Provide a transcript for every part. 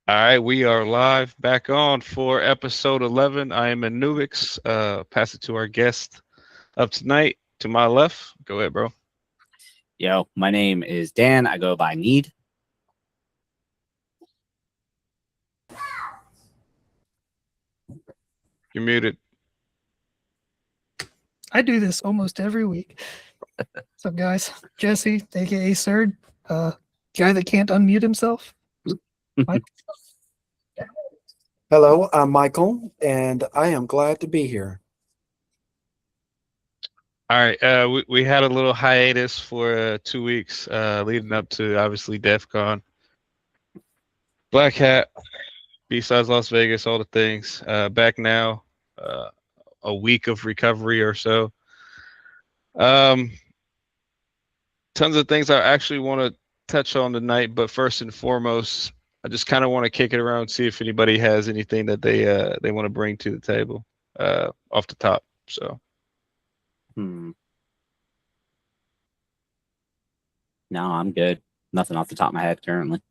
All right, we are live back on for episode 11. I am Anubix. Pass it to our guest of tonight. To my left, go ahead, bro. Yo, my name is Dan. I go by Need. You're muted. I do this almost every week. What's up, guys? Jesse, aka Cerd, guy that can't unmute himself. Mike. Hello, I'm Michael, and I am glad to be here. All right, we had a little hiatus for 2 weeks leading up to obviously DEF CON. Black Hat, B-Sides Las Vegas, all the things. Back now, a week of recovery or so. Tons of things I actually want to touch on tonight, but first and foremost, I just kind of want to kick it around, see if anybody has anything that they want to bring to the table off the top. So, No, I'm good. Nothing off the top of my head currently.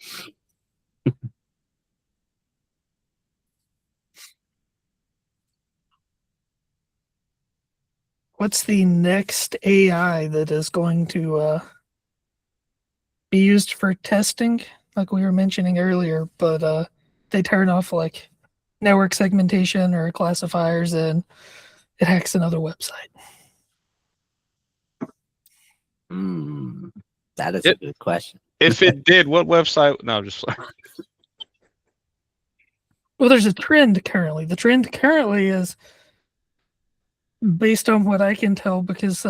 What's the next AI that is going to be used for testing, like we were mentioning earlier, but they turn off like network segmentation or classifiers and it hacks another website? That is a good question. if it did, what website? No, just Well, there's a trend currently. The trend currently is, based on what I can tell, because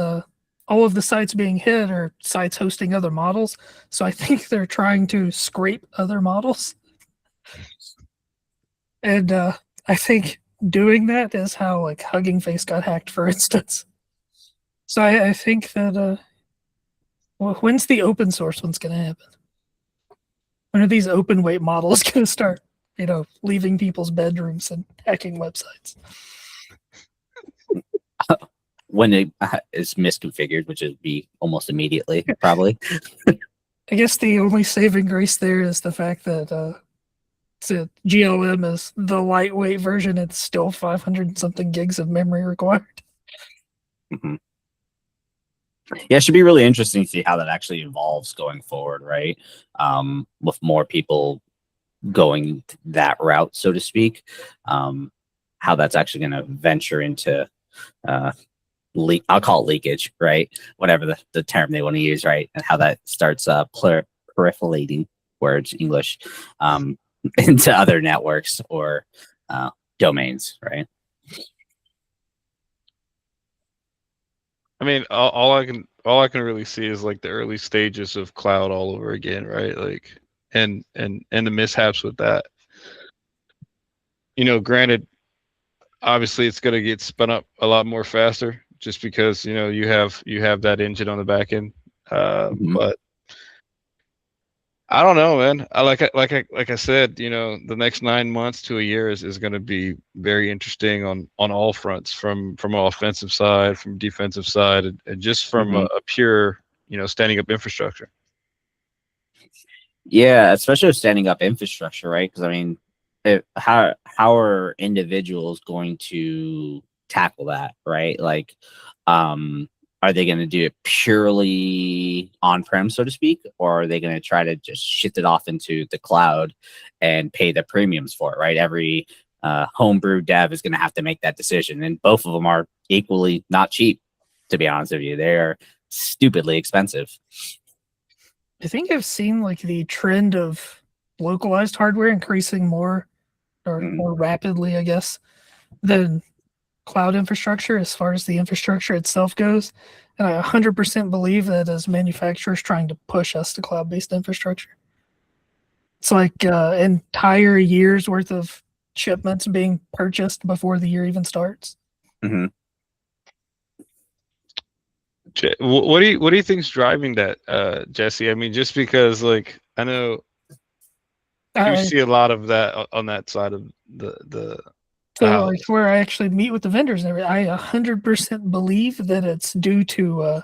all of the sites being hit are sites hosting other models. So I think they're trying to scrape other models. And I think doing that is how like Hugging Face got hacked, for instance. So I think that well, when's the open source one's going to happen? When are these open weight models going to start, leaving people's bedrooms and hacking websites? When it is misconfigured, which would be almost immediately, probably. I guess the only saving grace there is the fact that GLM is the lightweight version. It's still 500 something gigs of memory required. Mm-hmm. Yeah, it should be really interesting to see how that actually evolves going forward, right? With more people going that route, so to speak, how that's actually going to venture into I'll call it leakage, right? Whatever the term they want to use, right? And how that starts proliferating words, English, into other networks or domains, right? I mean, all I can really see is like the early stages of cloud all over again, right? Like, and the mishaps with that. Granted, obviously it's going to get spun up a lot more faster, just because you have that engine on the back end. But I don't know, man. Like I said, the next 9 months to a year is going to be very interesting on all fronts, from an offensive side, from defensive side, and just from a pure standing up infrastructure. Yeah, especially with standing up infrastructure, right? Because I mean, how are individuals going to tackle that, right? Like, are they going to do it purely on-prem, so to speak, or are they going to try to just shift it off into the cloud and pay the premiums for it, right? Every homebrew dev is going to have to make that decision, and both of them are equally not cheap, to be honest with you. They're stupidly expensive. I think I've seen like the trend of localized hardware increasing more rapidly, I guess, than cloud infrastructure as far as the infrastructure itself goes. And I 100% believe that as manufacturers trying to push us to cloud-based infrastructure. It's like entire year's worth of shipments being purchased before the year even starts. Mm-hmm. What do you think's driving that, Jesse? I mean, just because like I know you see a lot of that on that side of the So like where I actually meet with the vendors and everything, I 100% believe that it's due to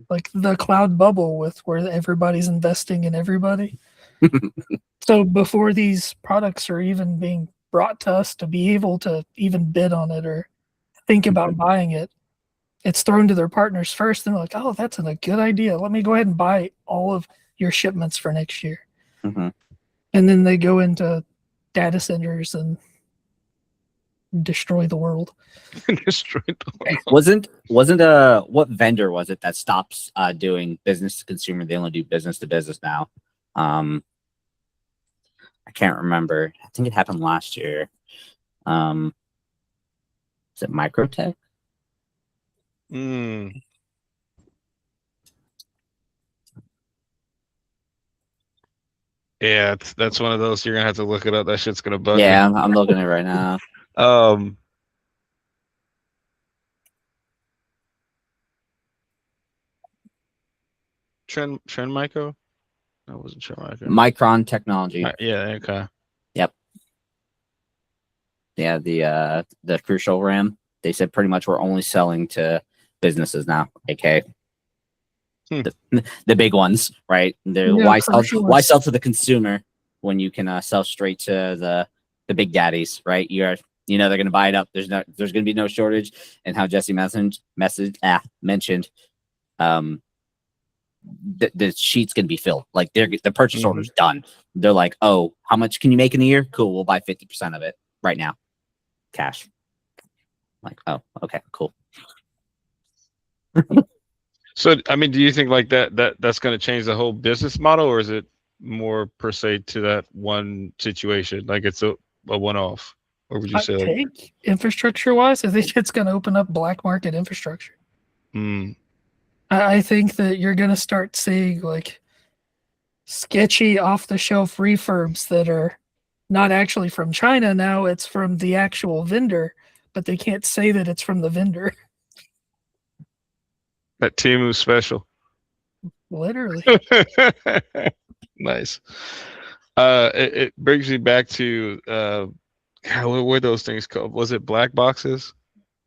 like the cloud bubble with where everybody's investing in everybody. So before these products are even being brought to us to be able to even bid on it or think about buying it, it's thrown to their partners first. And they're like, oh, that's a good idea. Let me go ahead and buy all of your shipments for next year. Mm-hmm. And then they go into data centers and destroy the world. Destroyed the world. Wasn't what vendor was it that stops doing business to consumer? They only do business to business now. I can't remember. I think it happened last year. Is it Microtech? Yeah, that's one of those you're gonna have to look it up. That shit's gonna bug Yeah, me. I'm looking at it right now. Trend Micro? That wasn't Trend Micro. Micron Technology. Yeah, okay. Yep. Yeah, the Crucial RAM. They said pretty much we're only selling to businesses now, aka the big ones, right? Why sell to the consumer when you can sell straight to the big daddies, right? They're going to buy it up. There's going to be no shortage. And how Jesse mentioned, the sheet's going to be filled. Like the purchase order's done. They're like, oh, how much can you make in a year? Cool, we'll buy 50% of it right now, cash. Like, oh, okay, cool. So, I mean, do you think like that's going to change the whole business model, or is it more per se to that one situation? Like it's a one-off, or would you say? I think infrastructure-wise, I think it's going to open up black market infrastructure. I think that you're going to start seeing like sketchy off-the-shelf refurbs that are not actually from China. Now it's from the actual vendor, but they can't say that it's from the vendor. That Temu special. Literally. Nice. It brings me back to what were those things called? Was it black boxes?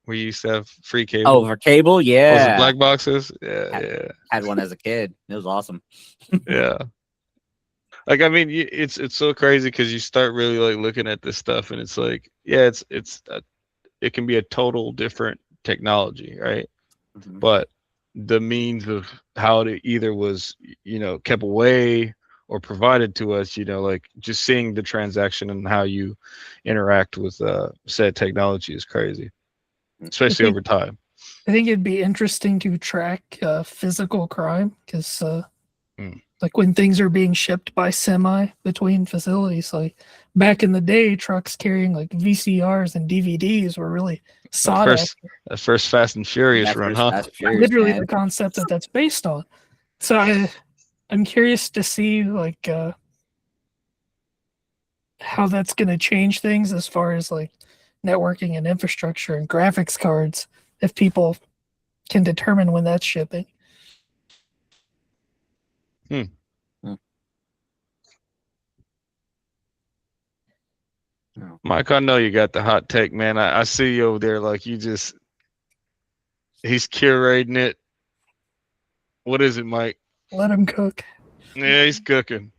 We used to have free cable. Oh, for cable, yeah. Was it black boxes? Yeah, Had one as a kid. It was awesome. Yeah. Like, I mean, it's so crazy because you start really like looking at this stuff, and it's like, yeah, it can be a total different technology, right? Mm-hmm. But the means of how it either was, kept away or provided to us, like just seeing the transaction and how you interact with said technology is crazy, especially over time. I think it'd be interesting to track physical crime because like when things are being shipped by semi between facilities, like back in the day, trucks carrying like VCRs and DVDs were really sought after. That first Fast and Furious run, huh? Literally the concept that's based on. So I'm curious to see like how that's going to change things as far as like networking and infrastructure and graphics cards if people can determine when that's shipping. Mike, I know you got the hot take, man. I see you over there like he's curating it. What is it, Mike? Let him cook. Yeah, he's cooking.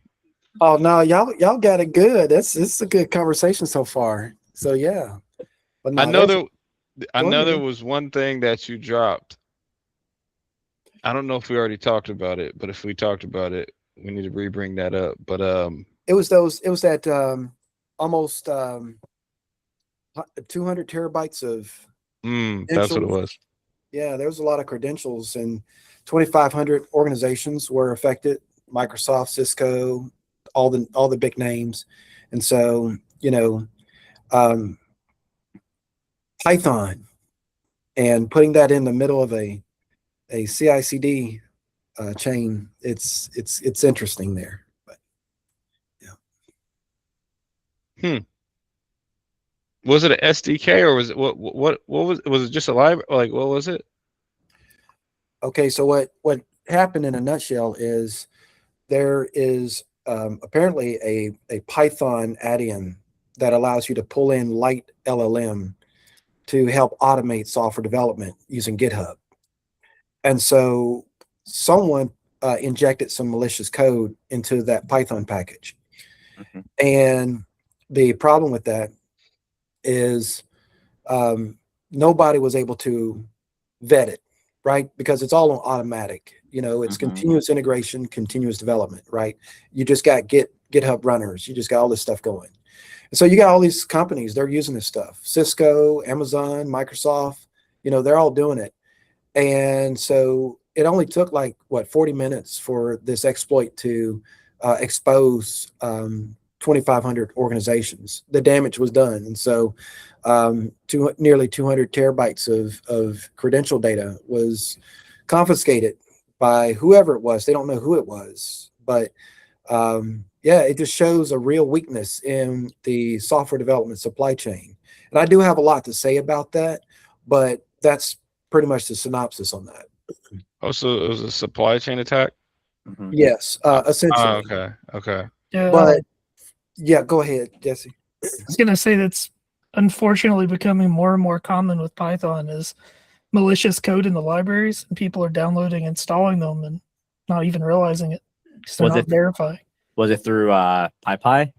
Oh no, y'all got it good. It's a good conversation so far. So yeah. But no, I know there was one thing that you dropped. I don't know if we already talked about it, but if we talked about it, we need to re-bring that up. But it was that almost 200 terabytes of that's what it was. Yeah, there was a lot of credentials, and 2,500 organizations were affected. Microsoft, Cisco, all the big names. And so Python and putting that in the middle of a CI/CD chain, it's interesting there. But yeah. Was it an SDK or was it what was it just a library? Like what was it? Okay, so what happened in a nutshell is there is apparently a Python add-in that allows you to pull in light LLM to help automate software development using GitHub. And so someone injected some malicious code into that Python package. Mhm. And the problem with that is nobody was able to vet it, right? Because it's all on automatic. It's Mhm. continuous integration, continuous development, right? You just got GitHub runners. You just got all this stuff going. And so you got all these companies, they're using this stuff. Cisco, Amazon, Microsoft, they're all doing it. And so it only took 40 minutes for this exploit to expose 2,500 organizations. The damage was done. And so nearly 200 terabytes of credential data was confiscated by whoever it was. They don't know who it was, but yeah, it just shows a real weakness in the software development supply chain. And I do have a lot to say about that, but that's pretty much the synopsis on that. Also, it was a supply chain attack. Mhm. Yes, essentially. Okay. Yeah, But yeah, go ahead, Jesse. I was gonna say that's unfortunately becoming more and more common with Python is malicious code in the libraries, and people are downloading, installing them, and not even realizing it because they're Was not it- verifying. Was it through PyPy?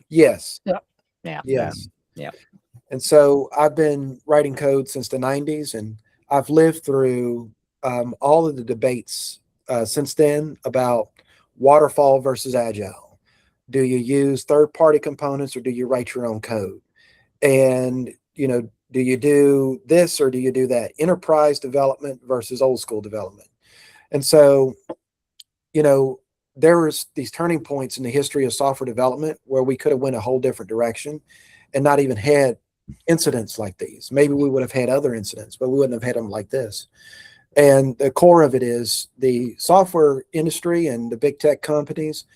Yes. Yeah. Yes. Yeah. And so I've been writing code since the 90s, and I've lived through all of the debates since then about waterfall versus agile. Do you use third-party components or do you write your own code? And, do you do this or do you do that? Enterprise development versus old school development. And so, there was these turning points in the history of software development where we could have went a whole different direction and not even had incidents like these. Maybe we would have had other incidents, but we wouldn't have had them like this. And the core of it is the software industry and the big tech companies.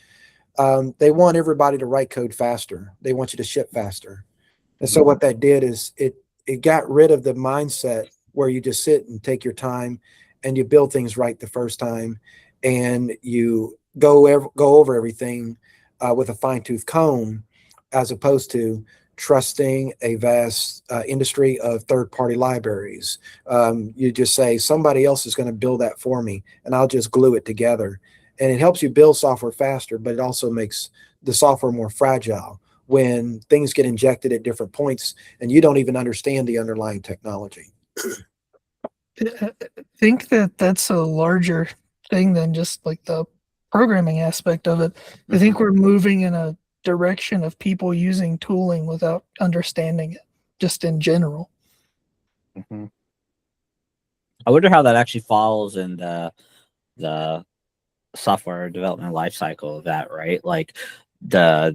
They want everybody to write code faster. They want you to ship faster. And so what that did is it got rid of the mindset where you just sit and take your time and you build things right the first time, and you go over everything with a fine-tooth comb, as opposed to trusting a vast industry of third-party libraries. You just say somebody else is going to build that for me, and I'll just glue it together. And it helps you build software faster, but it also makes the software more fragile when things get injected at different points and you don't even understand the underlying technology. I think that that's a larger thing than just like the programming aspect of it. I think we're moving in a direction of people using tooling without understanding it, just in general. Mhm. I wonder how that actually falls in the software development lifecycle of that, right? Like the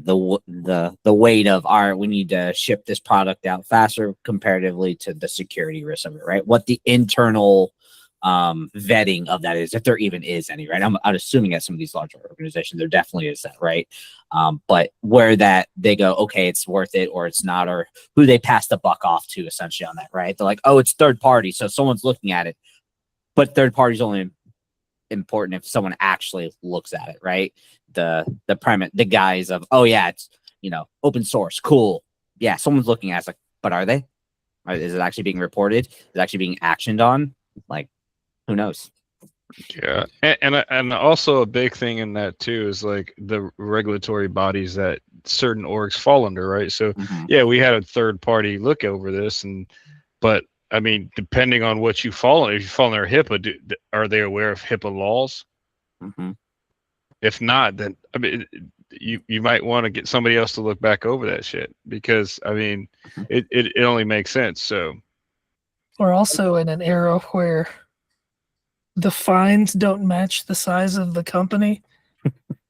weight of we need to ship this product out faster comparatively to the security risk of it, right? What the internal vetting of that is, if there even is any, right? I'm assuming at some of these larger organizations there definitely is that, right? But where that they go, okay, it's worth it or it's not, or who they pass the buck off to essentially on that, right? They're like, oh, it's third party, so someone's looking at it, but third party's only important if someone actually looks at it, right? The premise, the guise of, oh yeah, it's open source, cool, yeah, someone's looking at it, like, but are they? Is it actually being reported? Is it actually being actioned on? Like, who knows? Yeah, and also a big thing in that too is like the regulatory bodies that certain orgs fall under, right? So yeah, we had a third party look over this, but I mean, depending on what you fall under, if you fall under HIPAA, are they aware of HIPAA laws? If not, then I mean, you might want to get somebody else to look back over that shit, because I mean, it only makes sense. So We're also in an era where the fines don't match the size of the company.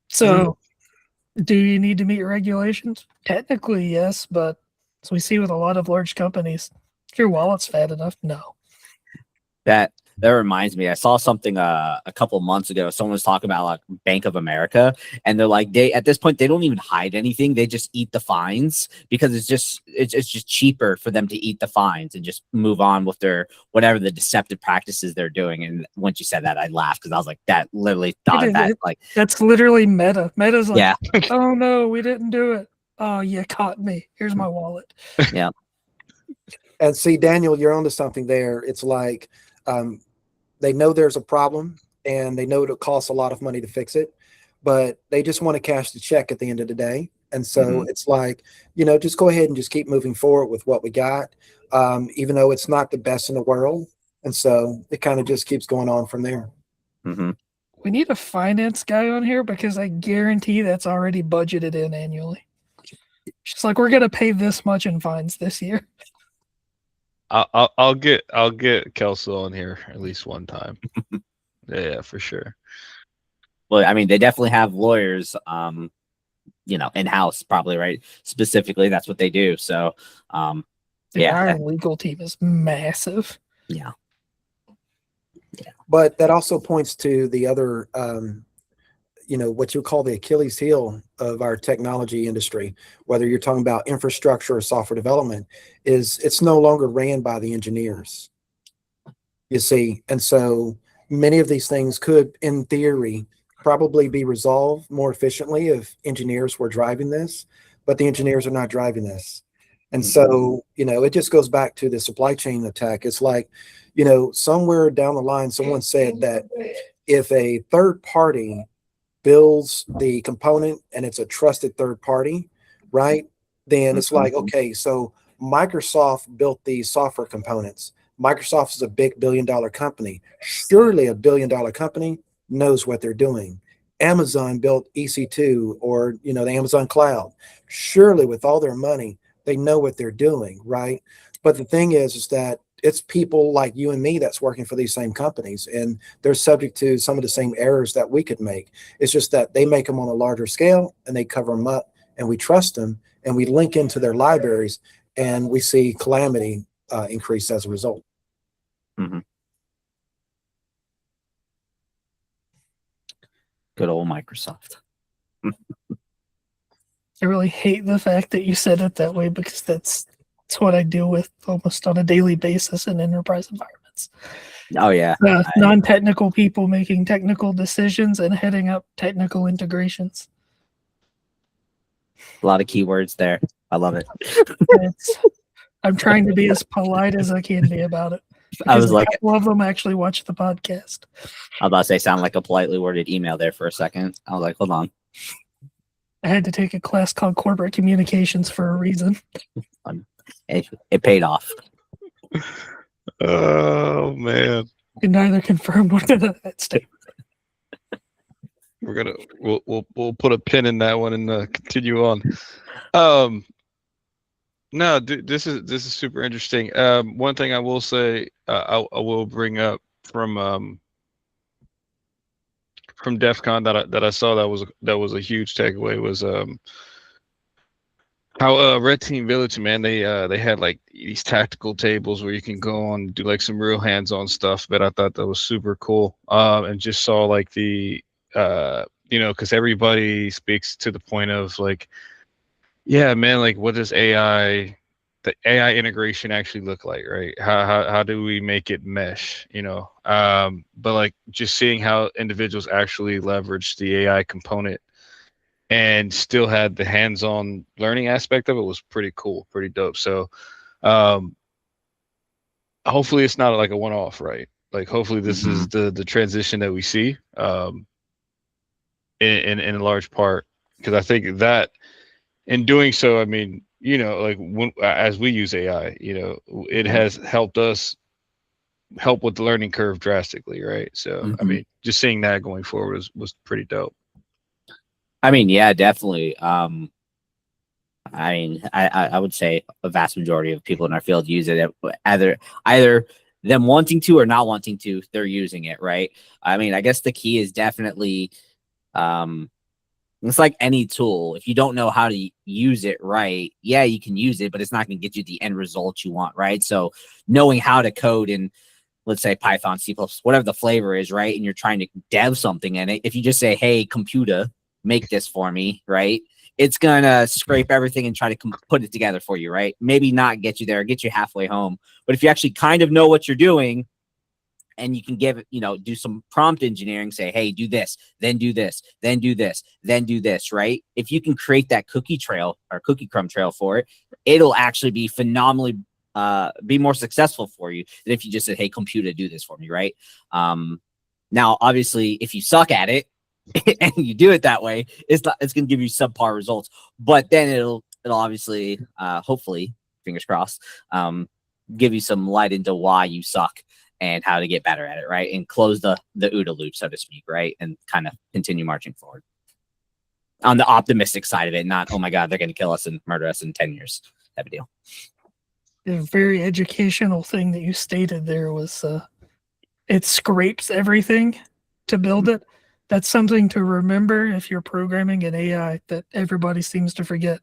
So do you need to meet regulations? Technically, yes, but as we see with a lot of large companies, if your wallet's fat enough, no. That reminds me, I saw something a couple months ago. Someone was talking about like Bank of America, and they're like, they at this point they don't even hide anything. They just eat the fines because it's just cheaper for them to eat the fines and just move on with their whatever the deceptive practices they're doing. And once you said that, I laughed because I was like, that literally thought of that. Like, that's literally Meta. Meta's like, yeah, oh no, we didn't do it. Oh, you caught me. Here's my wallet. yeah. And see, Daniel, you're onto something there. It's like they know there's a problem and they know it'll cost a lot of money to fix it, but they just want to cash the check at the end of the day. And so it's like, just go ahead and just keep moving forward with what we got, even though it's not the best in the world. And so it kind of just keeps going on from there. Mm-hmm. We need a finance guy on here because I guarantee that's already budgeted in annually. Just like, we're gonna pay this much in fines this year. I'll get Kelso on here at least one time. Yeah, for sure. Well, I mean, they definitely have lawyers, in-house, probably, right? Specifically, that's what they do. So, Our legal team is massive. Yeah. But that also points to the other, what you call the Achilles heel of our technology industry, whether you're talking about infrastructure or software development, is it's no longer ran by the engineers. You see, and so many of these things could, in theory, probably be resolved more efficiently if engineers were driving this, but the engineers are not driving this. And so, it just goes back to the supply chain attack. It's like, somewhere down the line, someone said that if a third party builds the component and it's a trusted third party, right? Then it's like, okay, so Microsoft built these software components. Microsoft is a big $1 billion company. Surely a $1 billion company knows what they're doing. Amazon built EC2 or, the Amazon cloud. Surely with all their money, they know what they're doing, right? But the thing is that it's people like you and me that's working for these same companies, and they're subject to some of the same errors that we could make. It's just that they make them on a larger scale and they cover them up, and we trust them and we link into their libraries, and we see calamity increase as a result. Mm-hmm. Good old Microsoft. I really hate the fact that you said it that way, because that's what I deal with almost on a daily basis in enterprise environments. Oh, yeah. Non-technical people making technical decisions and heading up technical integrations. A lot of keywords there. I love it. I'm trying to be as polite as I can be about it. I was like, a couple of them actually watch the podcast. I was about to say, sound like a politely worded email there for a second. I was like, hold on. I had to take a class called Corporate Communications for a reason. It paid off. Oh man! You can neither confirm nor deny that statement. We'll put a pin in that one and continue on. No, this is super interesting. One thing I will say, I will bring up from DEF CON that I saw that was a huge takeaway was how Red Team Village, man, they had like these tactical tables where you can go on and do like some real hands-on stuff. But I thought that was super cool. And just saw like the because everybody speaks to the point of like, yeah, man, like what does the AI integration actually look like, right? How do we make it mesh, but like just seeing how individuals actually leverage the AI component and still had the hands-on learning aspect of it was pretty cool, pretty dope. So hopefully it's not like a one-off, right? Like hopefully this is the transition that we see in a large part, because I think that in doing so, I mean, like as we use AI, it has helped us help with the learning curve drastically, right? So I mean, just seeing that going forward was pretty dope. I mean, yeah, definitely. I mean, I would say a vast majority of people in our field use it. Either them wanting to or not wanting to, they're using it, right? I mean, I guess the key is definitely, it's like any tool. If you don't know how to use it right, yeah, you can use it, but it's not going to get you the end result you want, right? So knowing how to code in, let's say Python, C++, whatever the flavor is, right? And you're trying to dev something in it. If you just say, hey, computer, make this for me, right? It's going to scrape everything and try to put it together for you, right? Maybe not get you there, get you halfway home. But if you actually kind of know what you're doing and you can give it, do some prompt engineering, say, hey, do this, then do this, then do this, then do this, right? If you can create that cookie trail or cookie crumb trail for it, it'll actually be phenomenally be more successful for you than if you just said, hey, computer, do this for me, right? Now, obviously, if you suck at it, and you do it that way, it's going to give you subpar results. But then it'll obviously, hopefully, fingers crossed, give you some light into why you suck and how to get better at it, right? And close the OODA loop, so to speak, right? And kind of continue marching forward. On the optimistic side of it, not, oh my God, they're going to kill us and murder us in 10 years type of deal. The very educational thing that you stated there was it scrapes everything to build it. That's something to remember if you're programming an AI that everybody seems to forget.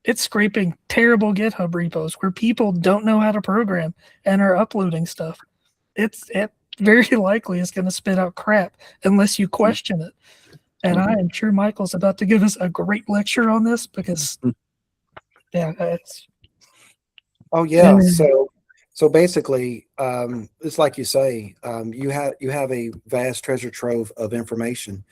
It's scraping terrible GitHub repos where people don't know how to program and are uploading stuff. It very likely is going to spit out crap unless you question it. And I am sure Michael's about to give us a great lecture on this because, yeah, it's. Oh yeah. So basically, it's like you say, you have a vast treasure trove of information,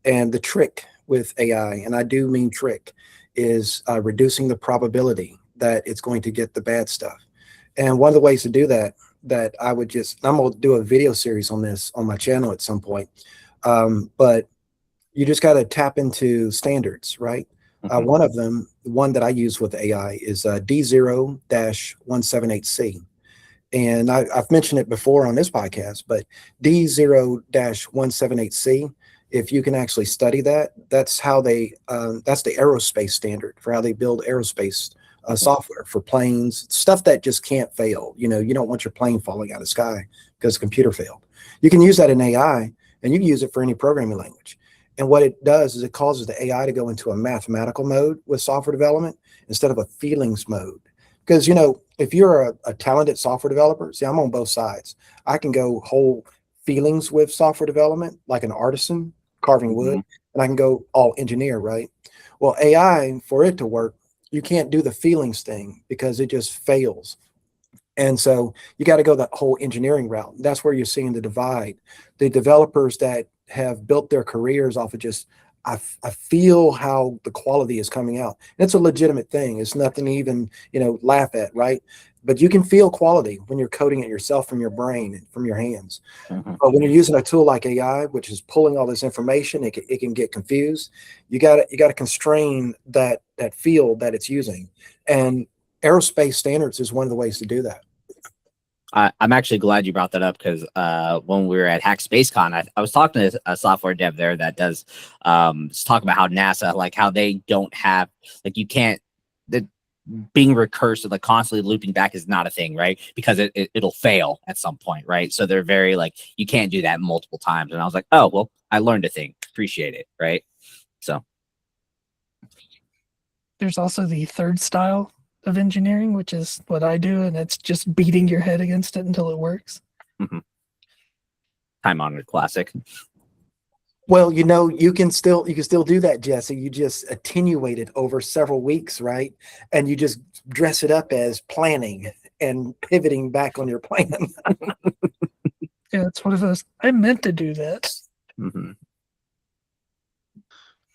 and the trick with AI, and I do mean trick, is reducing the probability that it's going to get the bad stuff. And one of the ways to do that I'm going to do a video series on this on my channel at some point. But you just got to tap into standards, right? One of them, one that I use with AI is D0-178C. And I've mentioned it before on this podcast, but D0-178C, if you can actually study that, that's how that's the aerospace standard for how they build aerospace software for planes, stuff that just can't fail. You don't want your plane falling out of the sky because the computer failed. You can use that in AI, and you can use it for any programming language. And what it does is it causes the AI to go into a mathematical mode with software development instead of a feelings mode. Because, if you're a talented software developer, see, I'm on both sides. I can go whole feelings with software development, like an artisan carving wood, and I can go all engineer, right? Well, AI, for it to work, you can't do the feelings thing because it just fails. And so you got to go that whole engineering route. That's where you're seeing the divide. The developers that have built their careers off of just, I feel how the quality is coming out. And it's a legitimate thing. It's nothing to even, laugh at, right? But you can feel quality when you're coding it yourself from your brain and from your hands. But when you're using a tool like AI, which is pulling all this information, it can get confused. You got to constrain that field that it's using. And aerospace standards is one of the ways to do that. I'm actually glad you brought that up because when we were at Hack SpaceCon, I was talking to a software dev there that does talk about how NASA, like how they don't have, like you can't, being recursive, like constantly looping back is not a thing, right? Because it'll fail at some point, right? So they're very like, you can't do that multiple times. And I was like, oh, well, I learned a thing. Appreciate it, right? So. There's also the third style of engineering, which is what I do, and it's just beating your head against it until it works. Time-honored classic. Well, you can still do that, Jesse. You just attenuate it over several weeks, right? And you just dress it up as planning and pivoting back on your plan. Yeah, it's one of those. I meant to do that.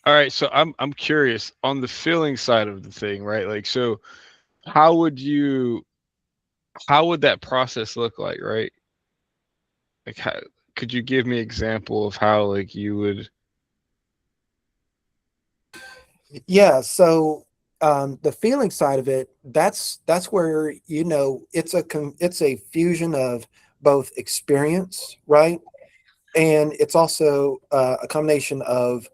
All right, so I'm curious on the feeling side of the thing, right? Like, so how would that process look like, right? Like, how could you give me an example of how like you would? Yeah, so the feeling side of it, that's where it's a fusion of both experience, right? And it's also a combination of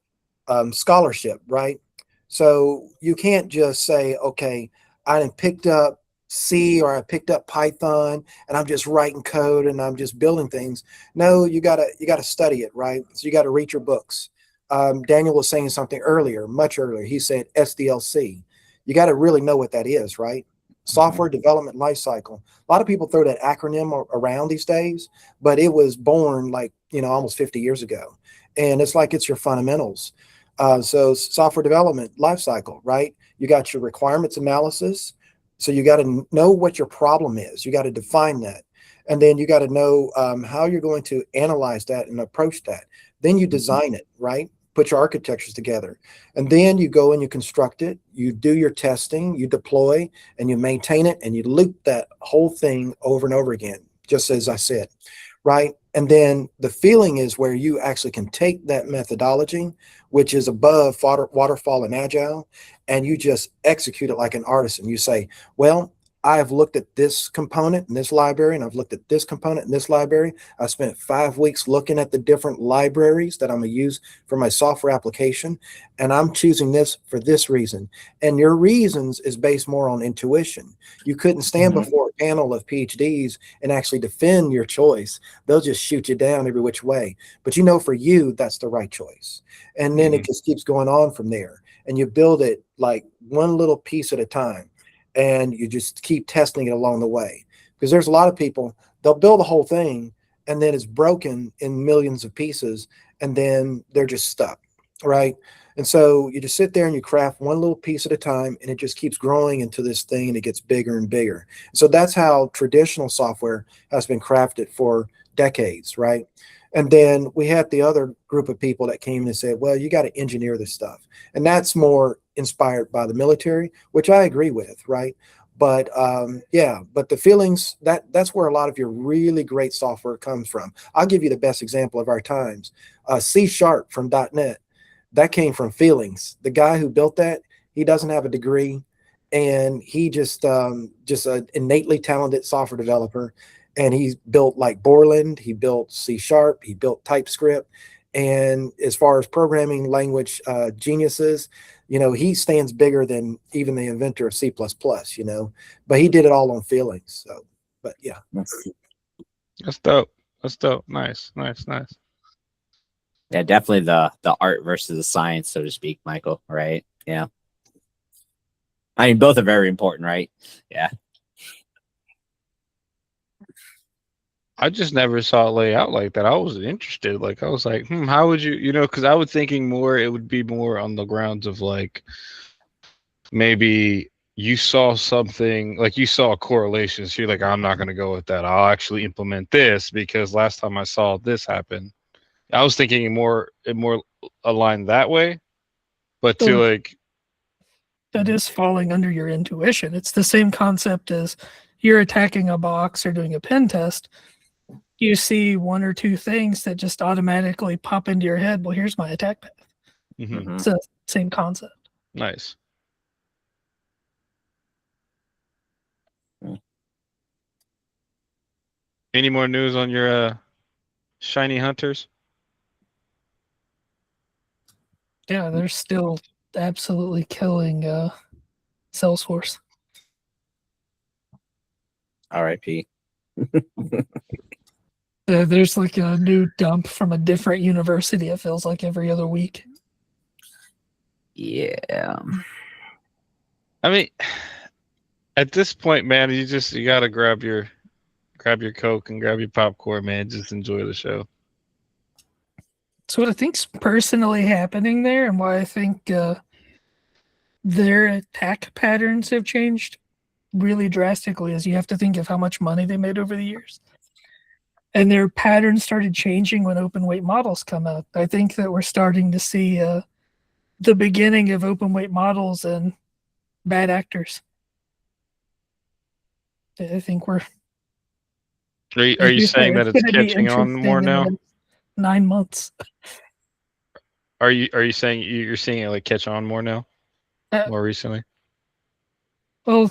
scholarship, right? So you can't just say, okay, I done picked up C or I picked up Python and I'm just writing code and I'm just building things. No, you gotta study it, right? So you got to read your books. Daniel was saying something earlier, much earlier. He said SDLC. You got to really know what that is, right? Software Development Lifecycle. A lot of people throw that acronym around these days, but it was born like, almost 50 years ago. And it's like it's your fundamentals. So software development lifecycle, right? You got your requirements analysis. So you got to know what your problem is. You got to define that. And then you got to know how you're going to analyze that and approach that. Then you design it, right? Put your architectures together. And then you go and you construct it. You do your testing, you deploy, and you maintain it, and you loop that whole thing over and over again, just as I said. right? And then the feeling is where you actually can take that methodology, which is above waterfall and agile, and you just execute it like an artisan. You say, well, I have looked at this component in this library, and I've looked at this component in this library. I spent 5 weeks looking at the different libraries that I'm going to use for my software application, and I'm choosing this for this reason. And your reasons is based more on intuition. You couldn't stand before a panel of PhDs and actually defend your choice. They'll just shoot you down every which way. But you know, for you, that's the right choice. And then it just keeps going on from there. And you build it like one little piece at a time. And you just keep testing it along the way. Because there's a lot of people, they'll build the whole thing and then it's broken in millions of pieces and then they're just stuck, right? And so you just sit there and you craft one little piece at a time and it just keeps growing into this thing and it gets bigger and bigger. So that's how traditional software has been crafted for decades, right? And then we had the other group of people that came and said, well, you got to engineer this stuff. And that's more inspired by the military, which I agree with, right? But but the feelings, that's where a lot of your really great software comes from. I'll give you the best example of our times. C# from .NET, that came from feelings. The guy who built that, he doesn't have a degree, and he just an innately talented software developer. And he built like Borland, he built C#, he built TypeScript. And as far as programming language geniuses, you know, he stands bigger than even the inventor of C++, you know, but he did it all on feelings. So, but yeah. That's dope. That's dope. Nice. Yeah, definitely the art versus the science, so to speak, Michael, right? Yeah. I mean, both are very important, right? Yeah. I just never saw it lay out like that. I was interested. Like, I was like, how would you, you know, because I was thinking more, it would be more on the grounds of like, maybe you saw something, like you saw a correlation. So you're like, I'm not going to go with that. I'll actually implement this because last time I saw this happen. I was thinking it more aligned that way, but to like. That is falling under your intuition. It's the same concept as you're attacking a box or doing a pen test. You see one or two things that just automatically pop into your head. Well, here's my attack path. It's the same concept. Nice. Any more news on your shiny hunters? Yeah, they're still absolutely killing Salesforce. RIP. There's like a new dump from a different university, it feels like every other week. Yeah. I mean, at this point, man, you gotta grab your Coke and grab your popcorn, man. Just enjoy the show. So what I think's personally happening there, and why I think their attack patterns have changed really drastically, is you have to think of how much money they made over the years. And their patterns started changing when open weight models come out. I think that we're starting to see the beginning of open weight models and bad actors. I think we're. Are you saying that it's catching on more now? 9 months. Are you saying you're seeing it like catch on more now? More recently? Well,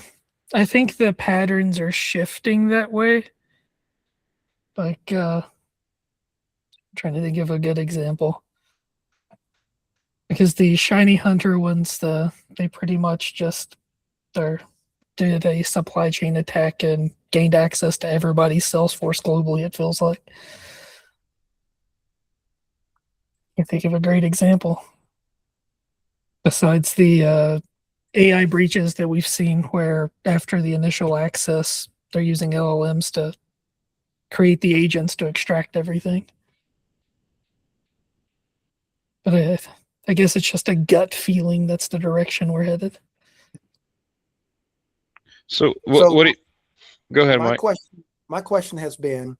I think the patterns are shifting that way. Like, I'm trying to think of a good example. Because the shiny hunter ones, they pretty much just did a supply chain attack and gained access to everybody's Salesforce globally, it feels like. I think of a great example. Besides the AI breaches that we've seen where after the initial access, they're using LLMs to create the agents to extract everything. But I guess it's just a gut feeling that's the direction we're headed. So what do you, go ahead, Mike. My question has been,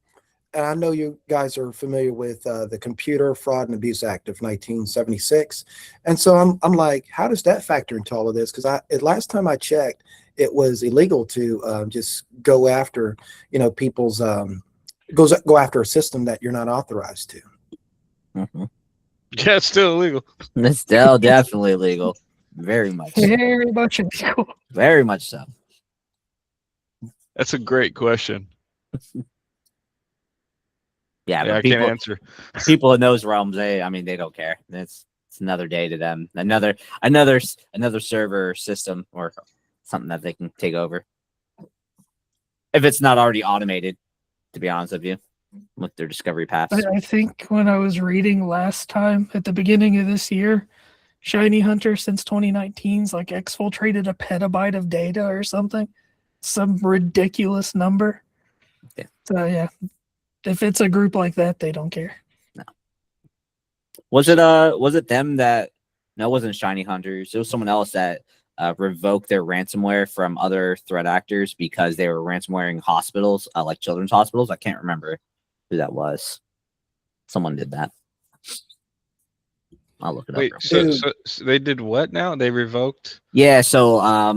and I know you guys are familiar with the Computer Fraud and Abuse Act of 1976. And so I'm like, how does that factor into all of this? Because last time I checked, it was illegal to just go after, people's go after a system that you're not authorized to. Mhm. Yeah, it's still illegal. It's still definitely illegal. Very much. Very much illegal. Very much so. That's a great question. Yeah, Yeah, but I can't answer. people in those realms, they don't care. It's another day to them. Another server system or something that they can take over. If it's not already automated, to be honest with you, with their discovery paths. I think when I was reading last time at the beginning of this year, Shiny Hunter since 2019's like exfiltrated a petabyte of data or something. Some ridiculous number. Yeah. So yeah. If it's a group like that, they don't care. No. Was it them that no, it wasn't Shiny Hunters. It was someone else that revoked their ransomware from other threat actors because they were ransomwaring hospitals, like children's hospitals. I can't remember who that was. Someone did that. I'll look it Wait, up. so they did what now? They revoked? Yeah, so I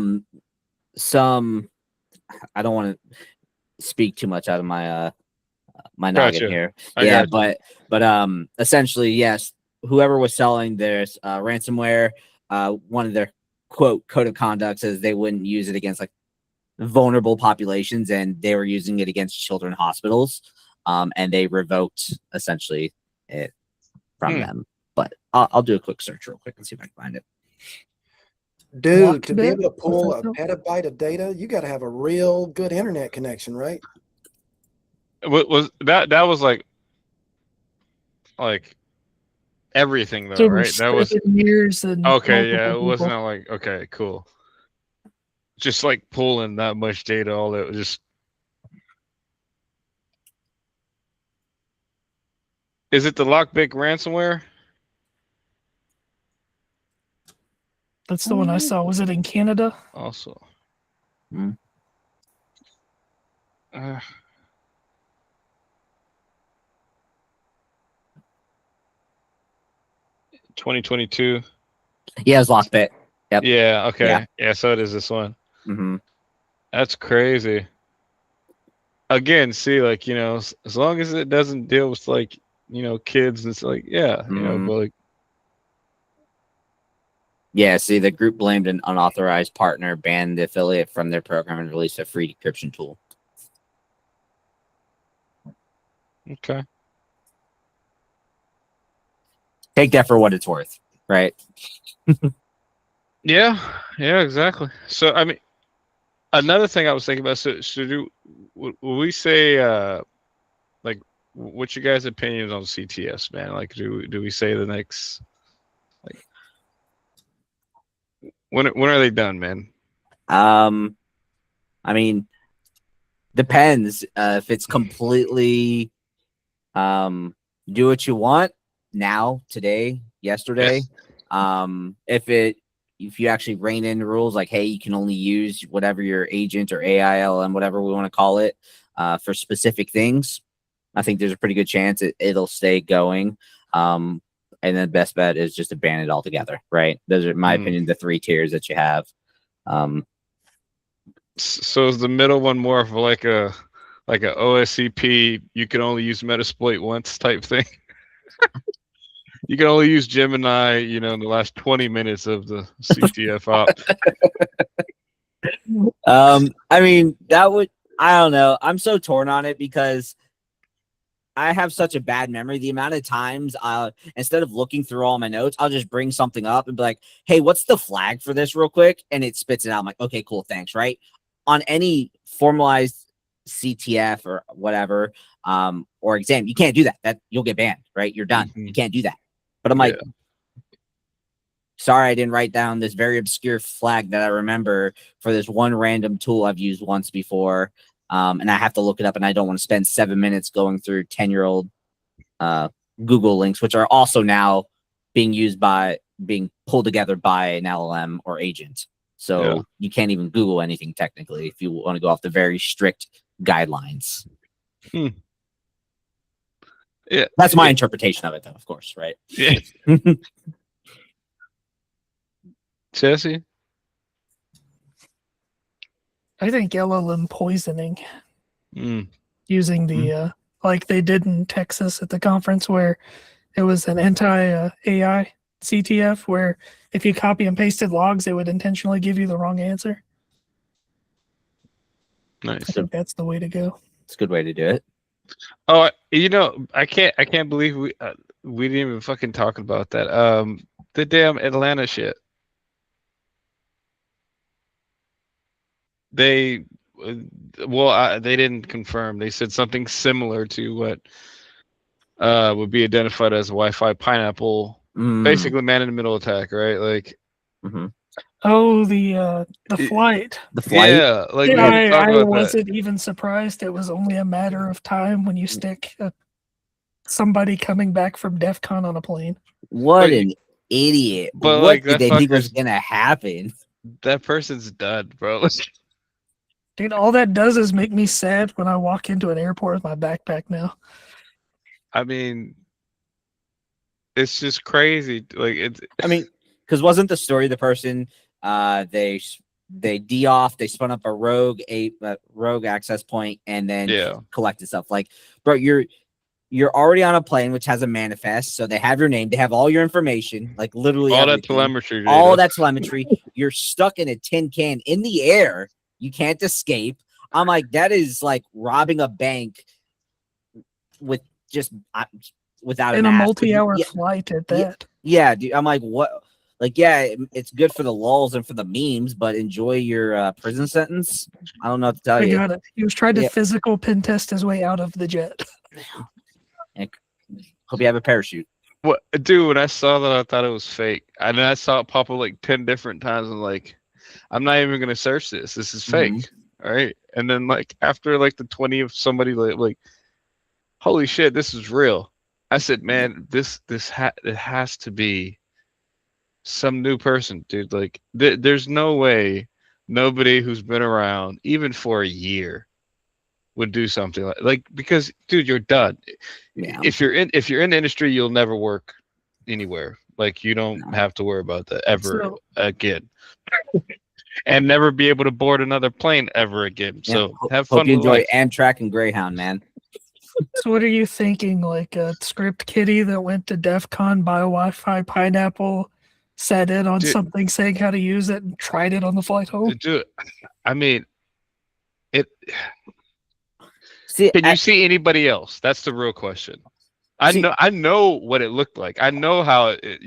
don't want to speak too much out of my my noggin Gotcha. here. I Yeah, gotcha. but essentially, yes, whoever was selling this ransomware, one of their quote code of conduct says they wouldn't use it against like vulnerable populations, and they were using it against children hospitals, and they revoked essentially it from them. But I'll do a quick search real quick and see if I can find it. Dude, to be Lockbit? able to pull What's a that petabyte of data, you got to have a real good internet connection, right? What was that? That was like everything though, So right? That was 7 years and okay. Yeah, multiple it wasn't people. like okay, cool. Just like pulling that much data, all that was just. Is it the Lockbit ransomware? That's the one I saw. Was it in Canada? Also. Mm. 2022. Yeah, it was Lockbit. Yep. Yeah. Okay. Yeah. Yeah. So it is this one. Mm-hmm. That's crazy. Again, see, like as long as it doesn't deal with like kids, it's like yeah, Mhm. but like Yeah, see, the group blamed an unauthorized partner, banned the affiliate from their program, and released a free decryption tool. okay. Take that for what it's worth, right? Yeah. Yeah. Exactly. So I mean, another thing I was thinking about. So would we say like what's your guys' opinions on CTS, man? Like, do we say the next like when are they done, man? I mean, depends. If it's completely do what you want now, today, yesterday. If you actually rein in the rules, like hey, you can only use whatever your agent or AILM, whatever we want to call it, for specific things, I think there's a pretty good chance it'll stay going. And then the best bet is just to ban it altogether, right? Those are, in my opinion, the three tiers that you have. So is the middle one more of like a OSCP? You can only use Metasploit once type thing. You can only use Gemini, in the last 20 minutes of the CTF op. I mean, I don't know. I'm so torn on it because I have such a bad memory. The amount of times instead of looking through all my notes, I'll just bring something up and be like, hey, what's the flag for this real quick? And it spits it out. I'm like, okay, cool. Thanks. Right. On any formalized CTF or whatever, or exam, you can't do that. You'll get banned, right? You're done. You can't do that. But I'm like, sorry, I didn't write down this very obscure flag that I remember for this one random tool I've used once before. And I have to look it up, and I don't want to spend 7 minutes going through 10-year-old Google links, which are also now being pulled together by an LLM or agent. So you can't even Google anything technically if you want to go off the very strict guidelines. Yeah, that's my interpretation of it, though, of course, right? Yeah. Jesse? I think LLM poisoning using the like they did in Texas at the conference where it was an anti-AI CTF where if you copy and pasted logs, it would intentionally give you the wrong answer. Nice. I think that's the way to go. It's a good way to do it. Oh, I can't believe we didn't even fucking talk about that. The damn Atlanta shit. They, they didn't confirm. They said something similar to what would be identified as a Wi-Fi pineapple, basically man in the middle attack, right? Like, oh, the flight. The flight. Yeah, like we Yeah, didn't talk I about wasn't even surprised. It was only a matter of time when you stick somebody coming back from DEF CON on a plane. What But an idiot! but, What like, did that they think was fucker's- gonna happen? that person's done, bro. Dude, all that does is make me sad when I walk into an airport with my backpack now. I mean, it's just crazy. Like it's. I mean, because wasn't the story the person they de-off, they spun up a rogue access point and then Yeah. collected stuff. Like, bro, you're already on a plane which has a manifest, so they have your name, they have all your information, like literally All that everything. telemetry. All data. that telemetry. You're stuck in a tin can in the air. You can't escape. I'm like, that is like robbing a bank with just without In a a mask. multi-hour Yeah, flight at yeah. that. yeah, dude. I'm like, what? Like, yeah, it's good for the lulz and for the memes, but enjoy your prison sentence. I don't know what to tell I you. got it. He was trying to Yeah. physical pen test his way out of the jet. Hope you have a parachute. What, dude? When I saw that, I thought it was fake. And then I saw it pop up like 10 different times. I'm like, I'm not even gonna search this. This is fake. All right. And then like after like the 20 of somebody like, holy shit, this is real. I said, man, it has to be some new person, dude. Like, there's no way nobody who's been around even for a year would do something like because, dude, you're done. Yeah. If you're in the industry, you'll never work anywhere. Like, you don't have to worry about that ever again, and never be able to board another plane ever again. Yeah. So have Hope fun you with enjoy life. Amtrak and Greyhound, man. So what are you thinking? Like a script kiddie that went to DEF CON, buy a Wi-Fi pineapple, sat in on Dude. something saying how to use it, and tried it on the flight home? Dude, I mean, it. See, Can you see anybody else? That's the real question. I know what it looked like. I know how it,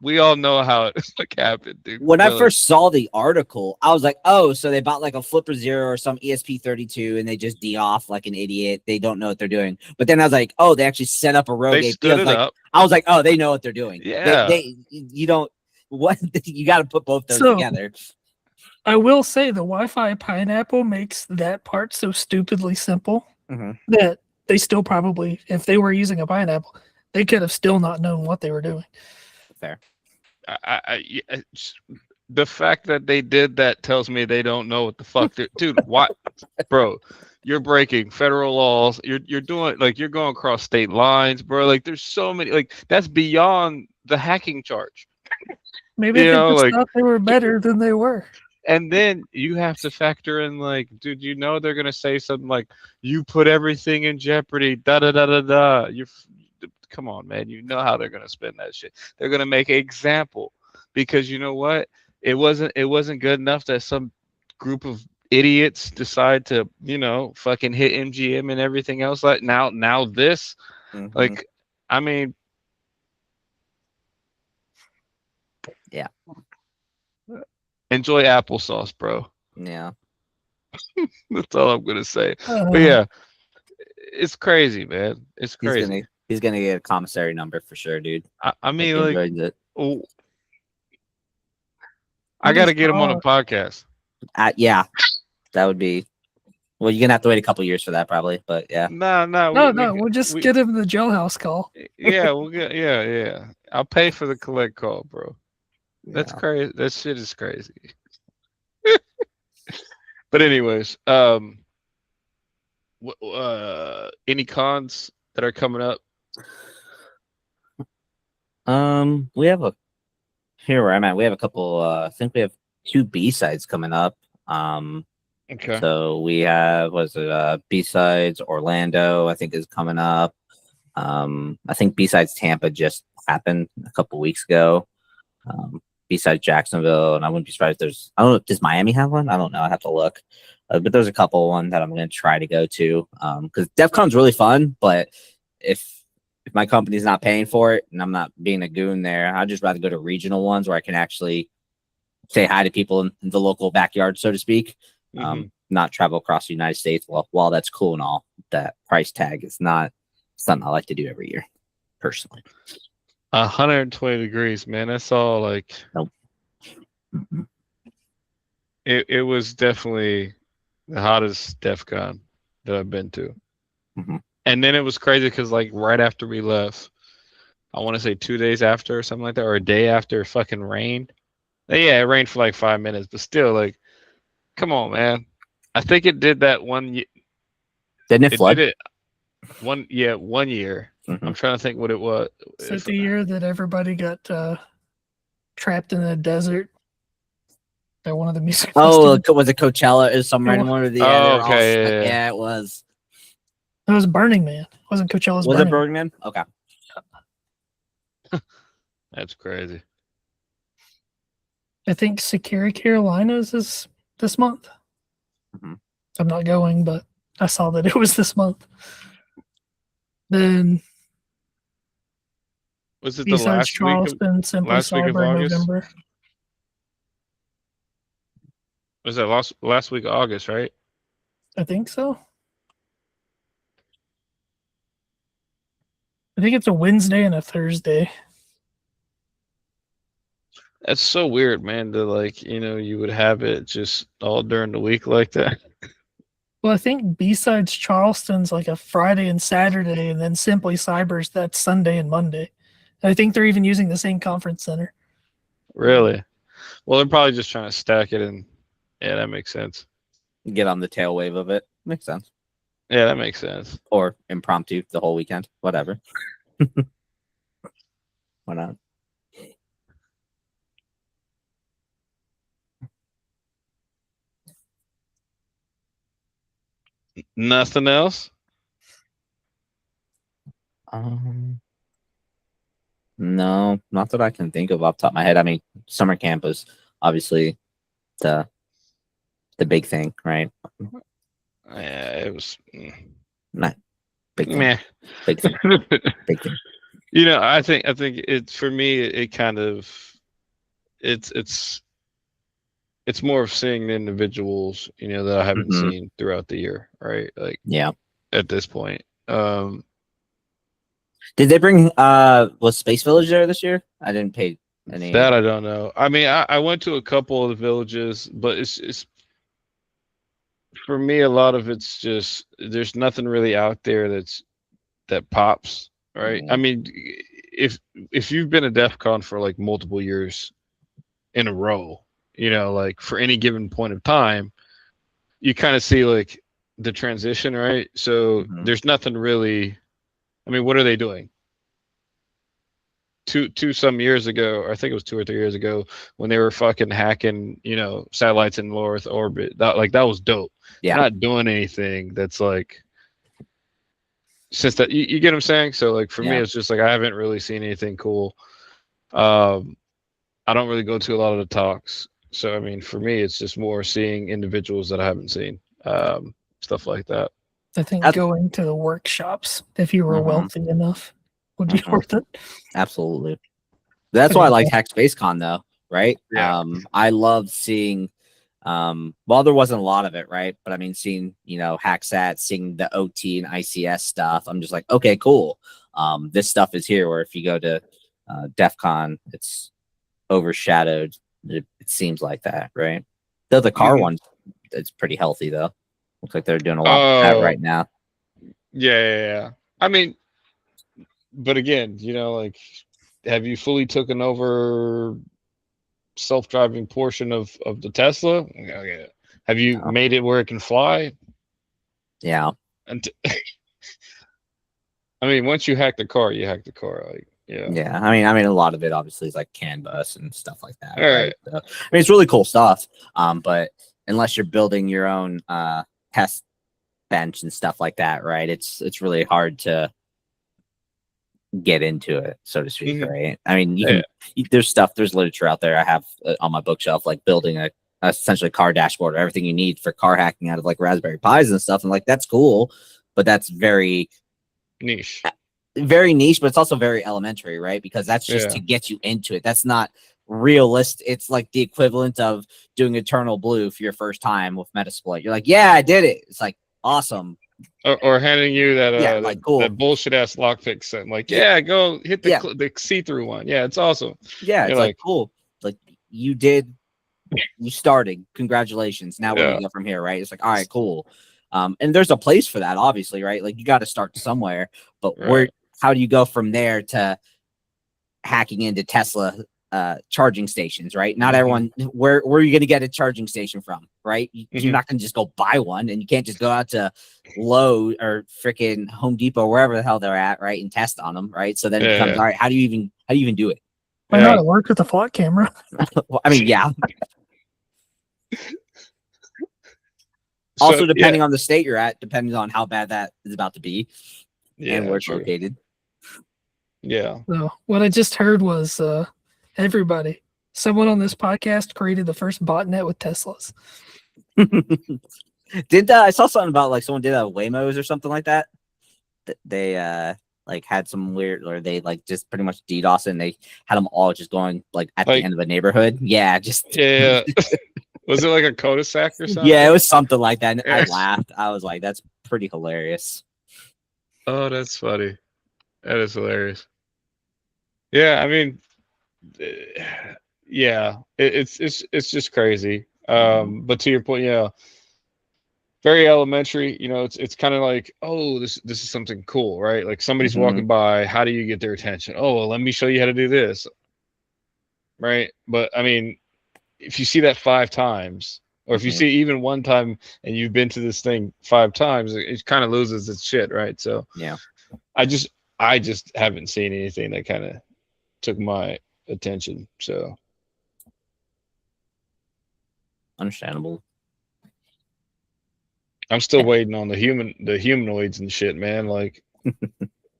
we all know how it like happened, dude. when I But, first saw the article, I was like, oh, so they bought like a Flipper Zero or some ESP32 and they just de-off like an idiot. They don't know what they're doing. But then I was like, oh, they actually set up a rogue they AP. stood it up. I was like, oh, they know what they're doing. Yeah. You don't, what, you got to put both those together. I will say the Wi-Fi pineapple makes that part so stupidly simple that they still probably, if they were using a pineapple, they could have still not known what they were doing. Fair. The fact that they did that tells me they don't know what the fuck dude. What, bro? You're breaking federal laws. You're doing like you're going across state lines, bro. Like there's so many. Like that's beyond the hacking charge. Maybe they just thought they were better than they were. And then you have to factor in, like, dude, they're gonna say something like, "You put everything in jeopardy." Da da da da da. Come on, man. You know how they're gonna spin that shit. They're gonna make an example because you know what? It wasn't good enough that some group of idiots decide to, fucking hit MGM and everything else. Like now this, like, I mean, yeah. Enjoy applesauce, bro. Yeah. That's all I'm gonna say. But yeah, it's crazy, man. It's crazy. He's gonna get a commissary number for sure, dude. I mean, like, it. I gotta get him on a podcast. Yeah, that would be. Well, you're gonna have to wait a couple years for that, probably. But yeah. No, we'll just get him the jailhouse call. Yeah, we'll get. Yeah. I'll pay for the collect call, bro. That's crazy. That shit is crazy. But anyways, any cons that are coming up? We have here where I'm at. We have a couple. I think we have 2 B-sides coming up. Okay. So we have B-Sides Orlando, I think, is coming up. I think B-Sides Tampa just happened a couple weeks ago. B-Sides Jacksonville, and I wouldn't be surprised I don't know, does Miami have one? I don't know. I have to look. But there's a couple one that I'm going to try to go to because DEF CON's really fun, but if my company's not paying for it and I'm not being a goon there, I'd just rather go to regional ones where I can actually say hi to people in the local backyard, so to speak. Not travel across the United States. Well, while that's cool and all, that price tag is not something I like to do every year, personally. 120 degrees, man. That's all like. Nope. It was definitely the hottest DEF CON that I've been to. And then it was crazy because like right after we left, I want to say 2 days after or something like that, or a day after, it fucking rained. Yeah, it rained for like 5 minutes, but still, like, come on, man. I think it did that one. Didn't it flood? Did it 1 year. I'm trying to think what it was. Is it the year that everybody got trapped in the desert? At one of the music festivals? Was it Coachella? Is some random one or the other? Okay, yeah, it was. It was Burning Man. It wasn't Coachella's Was Burning it Burning Man? Okay. That's crazy. I think Security Carolinas is this month. I'm not going, but I saw that it was this month. Then was it the besides last Charleston, Simply Cyber in November. Was that last week of August, right? I think so. I think it's a Wednesday and a Thursday. That's so weird, man. To like, you would have it just all during the week like that. Well, I think besides Charleston's like a Friday and Saturday, and then Simply Cyber's that's Sunday and Monday. And I think they're even using the same conference center. Really? Well, they're probably just trying to stack it in. Yeah, that makes sense. Get on the tail wave of it. Makes sense. Yeah, that makes sense. Or impromptu the whole weekend. Whatever. Why not? Nothing else? No, not that I can think of off the top of my head. I mean, summer camp was obviously the big thing, right? Yeah, it was Not big thing. meh. Big thing. Big thing. I think it for me it kind of it's more of seeing the individuals, that I haven't seen throughout the year, right? Like at this point. Did they bring was Space Village there this year? I didn't pay any. That I don't know. I mean, I went to a couple of the villages, but it's for me a lot of it's just there's nothing really out there that pops, right? I mean, if you've been a DEF CON for like multiple years in a row, like for any given point of time, you kind of see like the transition, right? So there's nothing really. I mean, what are they doing? Two some years ago, or I think it was 2 or 3 years ago, when they were fucking hacking, satellites in low Earth orbit. That was dope. Yeah. They're not doing anything that's like since that you get what I'm saying. So like for me, it's just like I haven't really seen anything cool. I don't really go to a lot of the talks. So I mean, for me, it's just more seeing individuals that I haven't seen, stuff like that. I think going to the workshops, if you were wealthy enough, would be worth it. Absolutely. That's why I like Hack Space Con, though, right? Yeah. I love seeing, well, there wasn't a lot of it, right? But I mean, seeing, HackSat, seeing the OT and ICS stuff, I'm just like, okay, cool. This stuff is here, where if you go to DEF CON, it's overshadowed. It seems like that, right? Though the car one, it's pretty healthy, though. Looks like they're doing a lot of that right now. Yeah. I mean, but again, like, have you fully taken over self-driving portion of the Tesla? Okay. Have you made it where it can fly? Yeah. And I mean, once you hack the car, you hack the car. Like, yeah. Yeah. I mean, a lot of it obviously is like CAN bus and stuff like that. Right. So, I mean, it's really cool stuff. But unless you're building your own test bench and stuff like that, right? It's really hard to get into it, so to speak, right? I mean, there's literature out there I have on my bookshelf, like building a essentially car dashboard or everything you need for car hacking out of like Raspberry Pis and stuff. And like, that's cool, but that's very niche, but it's also very elementary, right? Because that's just to get you into it. That's not realistic. It's like the equivalent of doing Eternal Blue for your first time with Metasploit. You're like, yeah, I did it. It's like, awesome. Or handing you that like cool, that bullshit ass lockpick set. I'm like, go hit the see-through one. Yeah, it's awesome. Yeah, it's like cool. Like you started. Congratulations. Now where do you go from here, right? It's like, all right, cool. And there's a place for that, obviously, right? Like you got to start somewhere, but how do you go from there to hacking into Tesla charging stations, right? Not everyone, where are you going to get a charging station from, right? You're not going to just go buy one, and you can't just go out to Lowe's or freaking Home Depot, wherever the hell they're at, right, and test on them, right? So then it becomes, all right, how do you even do it? Why not? It worked with the flock camera. Well, I mean, yeah. Also, depending on the state you're at, depending on how bad that is about to be and where it's located. Yeah. So what I just heard was someone on this podcast created the first botnet with Teslas. I saw something about like someone did Waymos or something like that. They like had some weird, or they like just pretty much DDoS, and they had them all just going like at the end of a neighborhood. Yeah, Was it like a cul-de-sac or something? Yeah, it was something like that. And I laughed. I was like, that's pretty hilarious. Oh, that's funny. That is hilarious. Yeah, I mean, it's just crazy. But to your point, very elementary. It's kind of like, oh, this is something cool, right? Like somebody's walking by. How do you get their attention? Oh, well, let me show you how to do this, right? But I mean, if you see that 5 times, or if you see even one time, and you've been to this thing 5 times, it kind of loses its shit, right? So yeah, I just haven't seen anything that kind of took my attention. So understandable. I'm still waiting on the humanoids and shit, man. Like,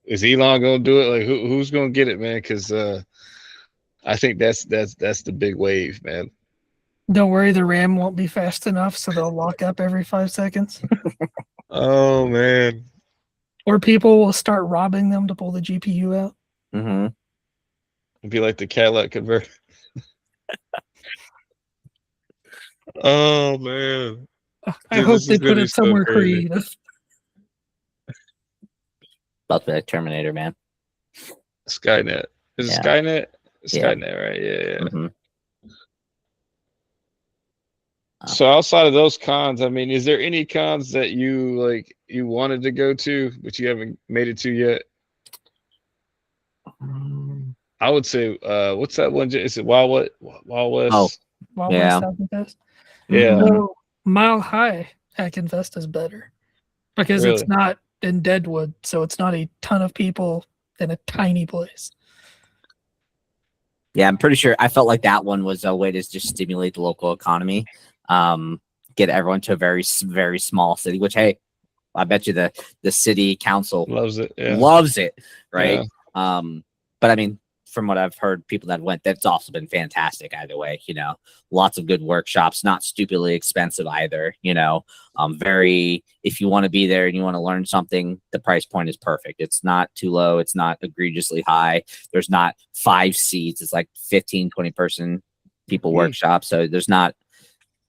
is Elon gonna do it? Like, who's gonna get it, man? Because I think that's the big wave, man. Don't worry, the RAM won't be fast enough, so they'll lock up every 5 seconds. Oh man. Or people will start robbing them to pull the GPU out. It'd be like the Cadillac converter. Oh man. I hope they put it somewhere creative. About the Terminator, man. Skynet. Is it Skynet? Skynet, right? Yeah. So outside of those cons, I mean, is there any cons that you wanted to go to but you haven't made it to yet? I would say, what's that one? Is it Wild West? Wild West Hacking Fest? Yeah. So Mile High Hacking Fest is better because it's not in Deadwood, so it's not a ton of people in a tiny place. Yeah, I'm pretty sure. I felt like that one was a way to just stimulate the local economy, get everyone to a very, very small city. Which, hey, I bet you the city council loves it, right? Yeah. But I mean, from what I've heard, people that went, that's also been fantastic either way. Lots of good workshops, not stupidly expensive either. Very, if you want to be there and you want to learn something, the price point is perfect. It's not too low. It's not egregiously high. There's not 5 seats. It's like 15, 20 person people workshop. So there's not,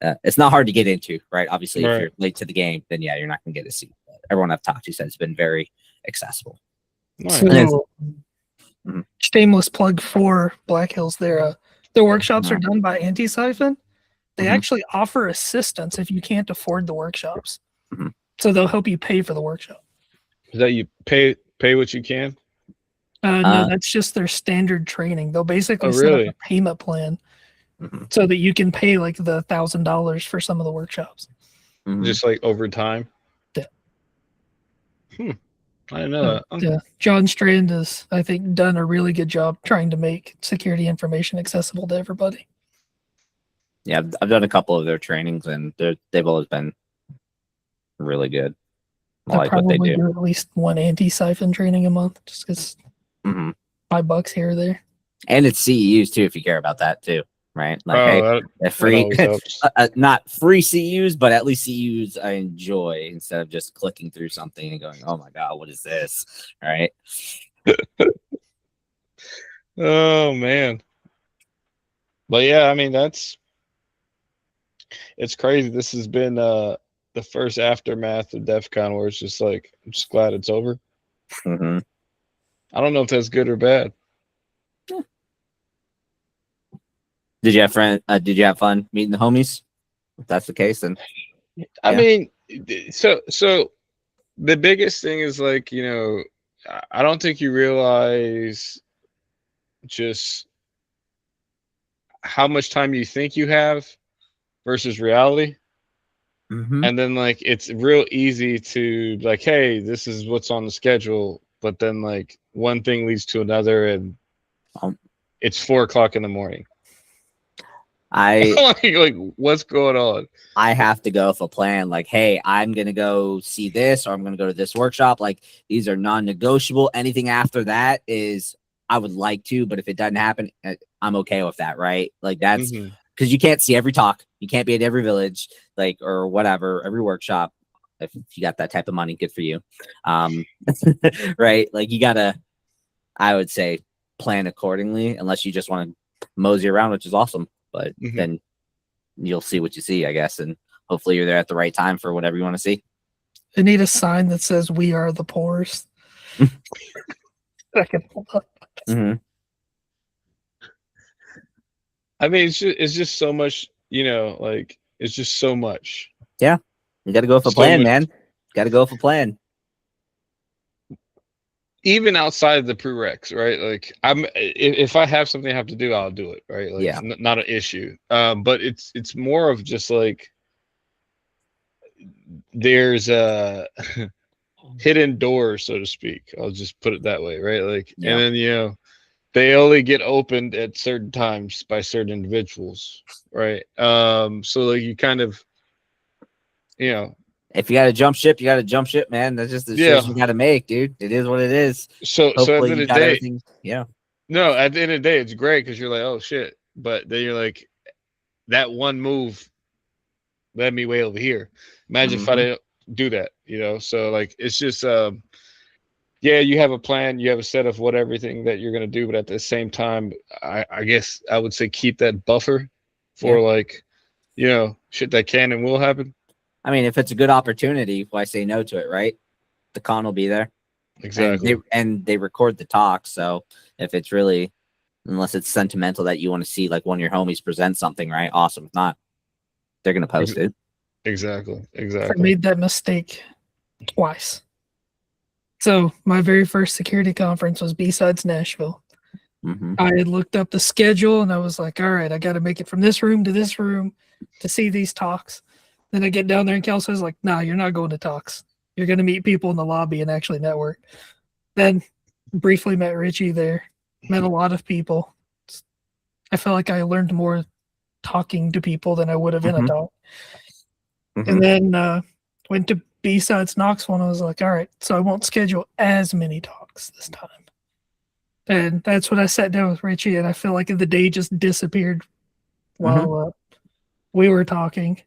it's not hard to get into, right? Obviously, if you're late to the game, then yeah, you're not going to get a seat. But everyone I've talked to said it's been very accessible. So, shameless plug for Black Hills. Their workshops are done by Anti-Siphon. They actually offer assistance if you can't afford the workshops. So they'll help you pay for the workshop. Is that you pay what you can? No, that's just their standard training. They'll basically set up a payment plan so that you can pay like the $1,000 for some of the workshops. Just like over time? Yeah. I didn't know that. Yeah, John Strand has, I think, done a really good job trying to make security information accessible to everybody. Yeah, I've done a couple of their trainings, and they've always been really good. I I like what they probably do. do at least one anti-siphon training a month, just because Hmm. $5 here or there. And it's CEUs too, if you care about that too, right? Like, hey, Oh, a that free, always helps. not free CEUs, but at least CEUs I enjoy instead of just clicking through something and going, "Oh my god, what is this?" All right. Oh man. But yeah, I mean it's crazy. This has been the first aftermath of DEF CON where it's just like I'm just glad it's over. Hmm. I don't know if that's good or bad. Did you have fun meeting the homies? If that's the case, then I Yeah. mean, so the biggest thing is like, I don't think you realize just how much time you think you have versus reality. And then like it's real easy to like, hey, this is what's on the schedule, but then like one thing leads to another and Um, it's 4 o'clock in the morning. I like what's going on? I have to go with a plan. Like, hey, I'm gonna go see this, or I'm gonna go to this workshop. Like, these are non-negotiable. Anything after that is I would like to, but if it doesn't happen, I'm okay with that, right? Like that's Mhm. because you can't see every talk, you can't be at every village, like or whatever, every workshop. If you got that type of money, good for you. Right? Like you gotta, I would say, plan accordingly, unless you just want to mosey around, which is awesome. But Mhm. then you'll see what you see, I guess, and hopefully you're there at the right time for whatever you want to see. I need a sign that says "We are the poorest." I can hold up. Mm-hmm. I mean, it's just so much, like it's just so much. Yeah, you got to go with a So plan, much, man. Got to go with a plan. even outside of the prereqs, right? Like if I have something I have to do, I'll do it, right? Like Yeah. not an issue. But it's more of just like there's hidden doors, so to speak. I'll just put it that way, right? Like, Yeah. and then they only get opened at certain times by certain individuals, right? So like you kind of, If you got to jump ship, you got to jump ship, man. That's just the decision yeah. you got to make, dude. It is what it is. So at the Hopefully end you of the got day, everything. Yeah. no, at the end of the day, it's great because you're like, oh shit, but then you're like, that one move led me way over here. Imagine if I Mm-hmm. didn't do that, So like, it's just, yeah, you have a plan, you have a set of what everything that you're gonna do, but at the same time, I guess I would say keep that buffer for Yeah. like, shit that can and will happen. I mean, if it's a good opportunity, why say no to it, right? The con will be there, Exactly. and they record the talk. So if it's really, unless it's sentimental that you want to see like one of your homies present something, right? Awesome. If not, they're gonna post it. Exactly. I made that mistake twice. So my very first security conference was B-Sides Nashville. Mm-hmm. I had looked up the schedule and I was like, all right, I got to make it from this room to this room to see these talks. Then I get down there and Kelsey's like, no, you're not going to talks. You're going to meet people in the lobby and actually network. Then briefly met Richie there, met a lot of people. I felt like I learned more talking to people than I would have in a Mhm. talk. Mhm. And then went to B-Sides Knoxville and I was like, all right, so I won't schedule as many talks this time. And that's when I sat down with Richie, and I feel like the day just disappeared while we were talking.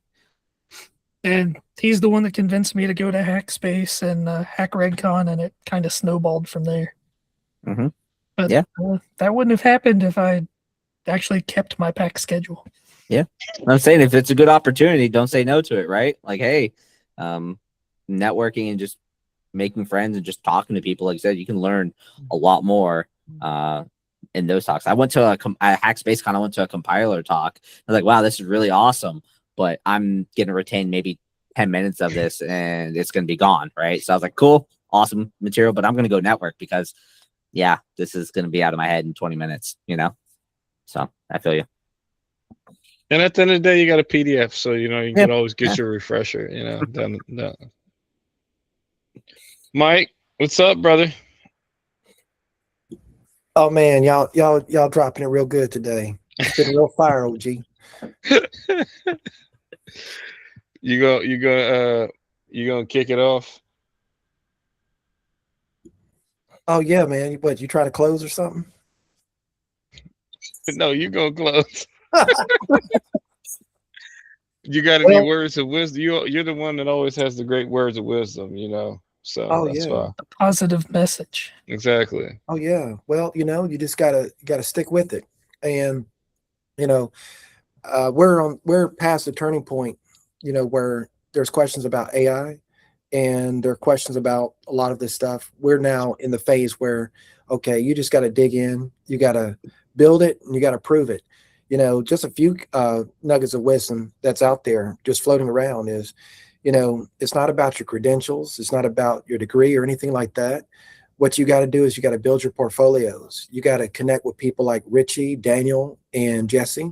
And he's the one that convinced me to go to Hackspace and Hack RedCon, and it kind of snowballed from there. Mhm. But Yeah. that wouldn't have happened if I actually kept my pack schedule. I'm saying if it's a good opportunity, don't say no to it, right? Like, hey, networking and just making friends and just talking to people, like I said, you can learn a lot more in those talks. I went to a Hackspace Con. I went to a compiler talk. I was like, wow, this is really awesome, but I'm gonna retain maybe 10 minutes of this and it's gonna be gone, right? So I was like, cool, awesome material, but I'm gonna go network because yeah, this is gonna be out of my head in 20 minutes, So I feel you. And at the end of the day, you got a PDF, so you Yeah. can always get Yeah. your refresher. Done. Mike, what's up, brother? Oh man, y'all dropping it real good today. It's been real fire, OG. You gonna kick it off? Oh yeah, man. What, you trying to close or something? No, you gonna close. You got any Well, words of wisdom? You're the one that always has the great words of wisdom, So oh that's yeah. why. A positive message. Exactly. Oh yeah. Well, you just gotta stick with it. And you know, we're past the turning point, where there's questions about AI and there are questions about a lot of this stuff. We're now in the phase where, okay, you just got to dig in, you got to build it, and you got to prove it. Just a few nuggets of wisdom that's out there just floating around is, it's not about your credentials, it's not about your degree or anything like that. What you got to do is you got to build your portfolios. You got to connect with people like Richie, Daniel, and Jesse,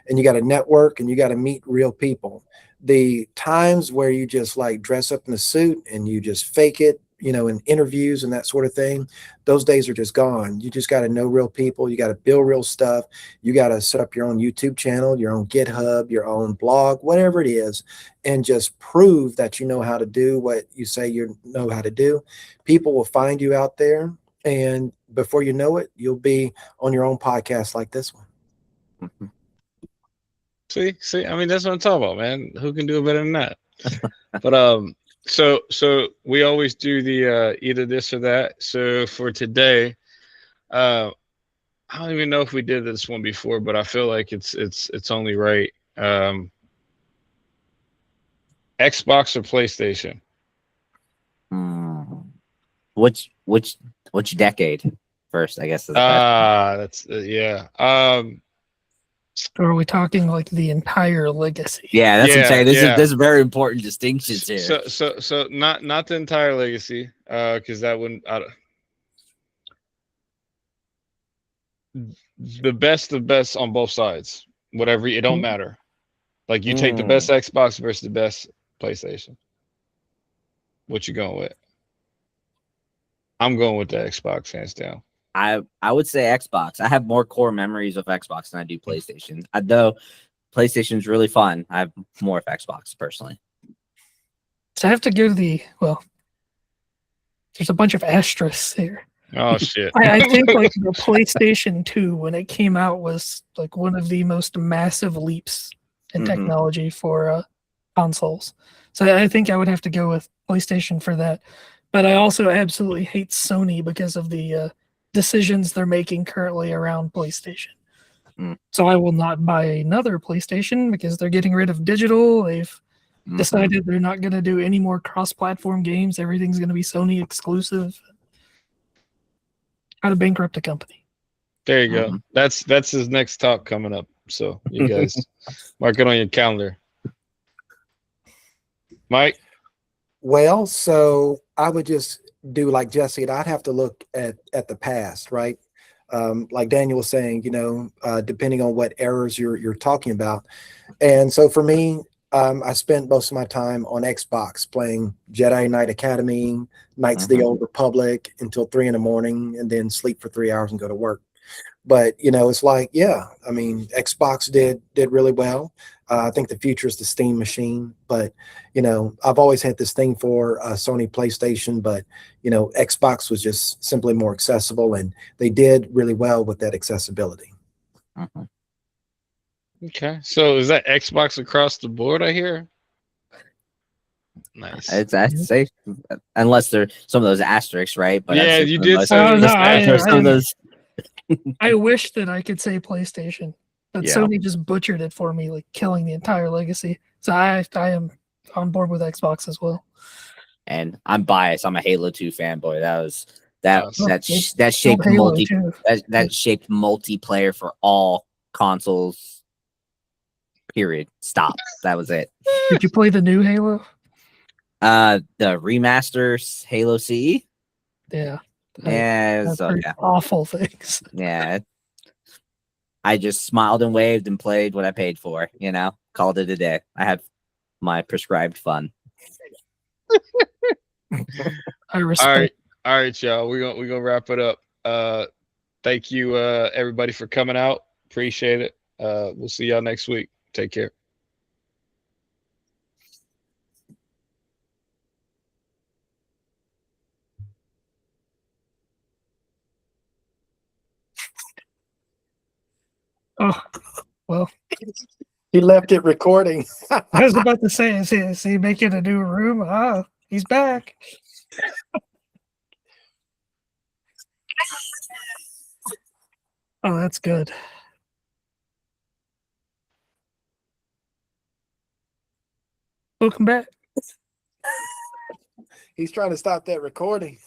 and you got to network and you got to meet real people. The times where you just like dress up in a suit and you just fake it, in interviews and that sort of thing, those days are just gone. You just got to know real people. You got to build real stuff. You got to set up your own YouTube channel, your own GitHub, your own blog, whatever it is, and just prove that you know how to do what you say you know how to do. People will find you out there, and before you know it, you'll be on your own podcast like this one. Mhm. See, I mean that's what I'm talking about, man. Who can do it better than that? But so we always do the either this or that. So for today, I don't even know if we did this one before, but I feel like it's only right. Xbox or PlayStation? Hmm. Which decade first? I guess is the question. That's yeah. Or are we talking like the entire legacy? Yeah, that's what I'm Yeah, saying. This yeah. is very important distinctions here. So not the entire legacy, because that wouldn't. The best of best on both sides. Whatever, it don't matter. Like you take the best Xbox versus the best PlayStation. What you going with? I'm going with the Xbox hands down. I would say Xbox. I have more core memories of Xbox than I do PlayStation. Though PlayStation's really fun. I have more of Xbox personally. So I have to go to there's a bunch of asterisks here. Oh shit. I think like the PlayStation 2 when it came out was like one of the most massive leaps in technology for consoles. So I think I would have to go with PlayStation for that. But I also absolutely hate Sony because of the decisions they're making currently around PlayStation. So I will not buy another PlayStation because they're getting rid of digital. They've decided they're not going to do any more cross-platform games. Everything's going to be Sony exclusive. How to bankrupt a company. There you go. That's his next talk coming up. So you guys mark it on your calendar. Mike? Well, so I would just do like Jesse, and I'd have to look at the past, right? Like Daniel was saying, depending on what errors you're talking about. And so for me, I spent most of my time on Xbox playing Jedi Knight Academy, Knights of the Old Republic until 3 a.m, and then sleep for 3 hours and go to work. But it's like, yeah, I mean, Xbox did really well. I think the future is the Steam machine, but I've always had this thing for Sony PlayStation, but Xbox was just simply more accessible, and they did really well with that accessibility. Okay, so is that Xbox across the board? I hear. Nice. I'd say unless there's some of those asterisks, right? But yeah, you did say some of those. I wish that I could say PlayStation, but Yeah. Sony just butchered it for me, like killing the entire legacy. So I am on board with Xbox as well. And I'm biased. I'm a Halo 2 fanboy. That shaped Halo 2. that shaped multiplayer for all consoles. Period. Stop. That was it. Did you play the new Halo? The remasters Halo CE. Yeah. Yeah, so yeah. Awful things. Yeah. I just smiled and waved and played what I paid for, called it a day. I had my prescribed fun. I respect. All right, y'all. We're gonna wrap it up. Thank you everybody for coming out. Appreciate it. We'll see y'all next week. Take care. Oh, well, He left it recording. I was about to say, is he making a new room? Ah, he's back. Oh, that's good. Welcome back. He's trying to stop that recording.